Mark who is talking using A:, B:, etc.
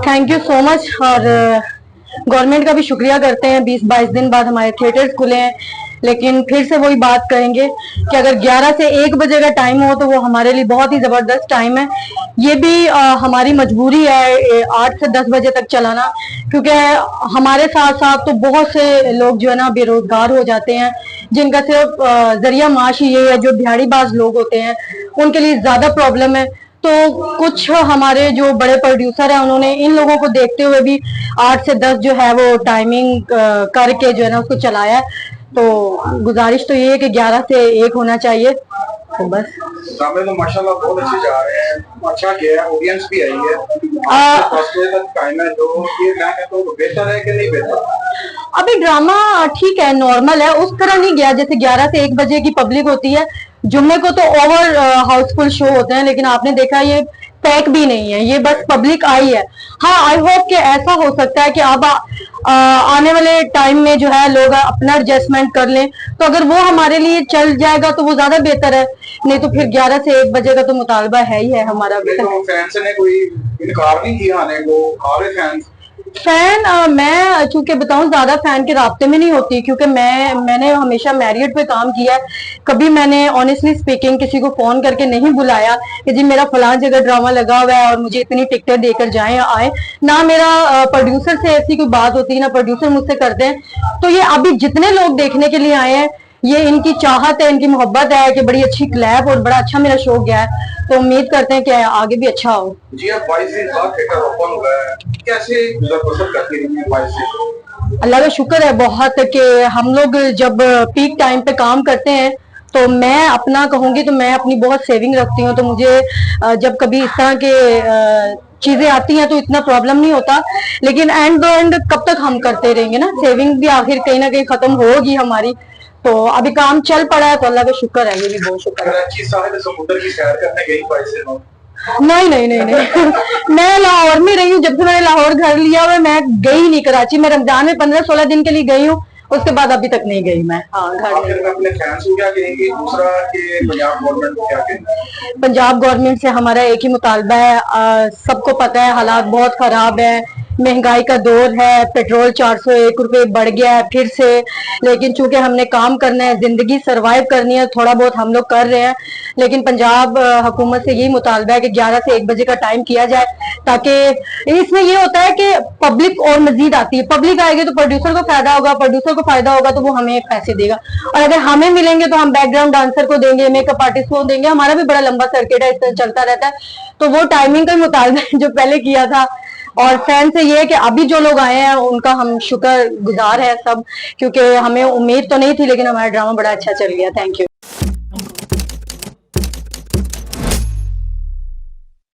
A: Thank you so much. और government का भी शुक्रिया करते हैं, 20-22 दिन बाद हमारे थिएटर्स खुले हैं। लेकिन फिर से वही बात करेंगे कि अगर 11 से 1 बजे का टाइम हो तो वो हमारे लिए बहुत ही जबरदस्त टाइम है। ये भी हमारी मजबूरी है 8 से 10 बजे तक चलाना, क्योंकि हमारे साथ साथ तो बहुत से लोग जो है ना बेरोजगार हो जाते हैं, जिनका सिर्फ जरिया माश ही ये है। जो दिहाड़ीबाज लोग होते हैं उनके लिए ज्यादा प्रॉब्लम है। तो कुछ हमारे जो बड़े प्रोड्यूसर हैं उन्होंने इन लोगों को देखते हुए भी 8 से 10 जो है वो टाइमिंग करके जो है ना उसको चलाया है। तो गुजारिश तो ये है कि 11 से 1 होना चाहिए। तो बस
B: ड्रामे तो माशाल्लाह बहुत अच्छे जा रहे हैं, अच्छा किया है, ऑडियंस भी आई है। फर्स्ट डे तक टाइम है, तो ये मैं कहता हूँ बेहतर है कि नहीं बेहतर?
A: अभी ड्रामा ठीक है, नॉर्मल है, उस तरह नहीं गया जैसे 11 से 1 बजे की पब्लिक होती है। जुम्मे को तो ओवर हाउसफुल शो होते हैं, लेकिन आपने देखा ये पैक भी नहीं है, ये बस पब्लिक आई है। हाँ, आई होप कि ऐसा हो सकता है कि अब आने वाले टाइम में जो है लोग अपना एडजस्टमेंट कर लें, तो अगर वो हमारे लिए चल जाएगा तो वो ज्यादा बेहतर है। नहीं तो फिर 11 से 1 बजे का तो मुतालबा है ही है हमारा।
B: फैंस ने कोई इनकार नहीं किया आने को, आ रहे फैंस।
A: फैन मैं चूंकि बताऊं ज्यादा फैन के राब्ते में नहीं होती, क्योंकि मैंने हमेशा मैरियट पे काम किया है। कभी मैंने ऑनेस्टली स्पीकिंग किसी को फोन करके नहीं बुलाया कि जी मेरा फलां जगह ड्रामा लगा हुआ है और मुझे इतनी टिकटें देकर जाएं आए। ना मेरा प्रोड्यूसर से ऐसी कोई बात होती है, ना प्रोड्यूसर मुझसे करते हैं। तो ये अभी जितने लोग देखने के लिए आए हैं, ये इनकी चाहत है, इनकी मोहब्बत है कि बड़ी अच्छी क्लैप और बड़ा अच्छा मेरा शो गया है। तो उम्मीद करते हैं कि आगे भी अच्छा हो।
B: जी, अब 22 दिन बाद थिएटर ओपन हुआ है, कैसे गुजर बसर करती रही है 22 दिन?
A: अल्लाह का शुक्र है बहुत कि हम लोग जब पीक टाइम पे काम करते हैं, तो मैं अपना कहूंगी तो मैं अपनी बहुत सेविंग रखती हूँ। तो मुझे जब कभी इस तरह के चीजें आती हैं तो इतना प्रॉब्लम नहीं होता। लेकिन एंड कब तक हम करते रहेंगे ना, सेविंग भी आखिर कहीं ना कहीं खत्म होगी हमारी। तो अभी काम चल पड़ा है, तो अल्लाह का शुक्र है, ये भी बहुत शुक्र है।
B: कराची साहिब समुद्र की सैर करने गई 22 दिन?
A: नहीं नहीं नहीं नहीं मैं लाहौर में रही हूँ, जब से मैंने लाहौर घर लिया हुआ मैं गई नहीं कराची। मैं रमजान में 15-16 दिन के लिए गई हूँ, उसके बाद अभी तक नहीं गई मैं। हाँ, घर
B: अपने फैंस को क्या कहेंगे? दूसरा कि पंजाब गवर्नमेंट को क्या कहेंगे?
A: पंजाब गवर्नमेंट से हमारा एक ही मुतालबा है, सबको पता है हालात बहुत खराब है, महंगाई का दौर है, पेट्रोल 401 रुपए बढ़ गया है फिर से। लेकिन चूंकि हमने काम करना है, जिंदगी सरवाइव करनी है, थोड़ा बहुत हम लोग कर रहे हैं। लेकिन पंजाब हुकूमत से यही मुतालबा है कि 11 से 1 बजे का टाइम किया जाए, ताकि इसमें ये होता है कि पब्लिक और मजीद आती है। पब्लिक आएगी तो प्रोड्यूसर को फायदा होगा, प्रोड्यूसर को फायदा होगा तो वो हमें पैसे देगा, और अगर हमें मिलेंगे तो हम बैकग्राउंड डांसर को देंगे, मेकअप आर्टिस्ट को देंगे। हमारा भी बड़ा लंबा सर्किट है, इस तरह चलता रहता है। तो वो टाइमिंग का मुतालबा है जो पहले किया था। और फैन से ये है कि अभी जो लोग आए हैं उनका हम शुक्र गुजार है सब, क्योंकि हमें उम्मीद तो नहीं थी, लेकिन हमारा ड्रामा बड़ा अच्छा चल गया। Thank you.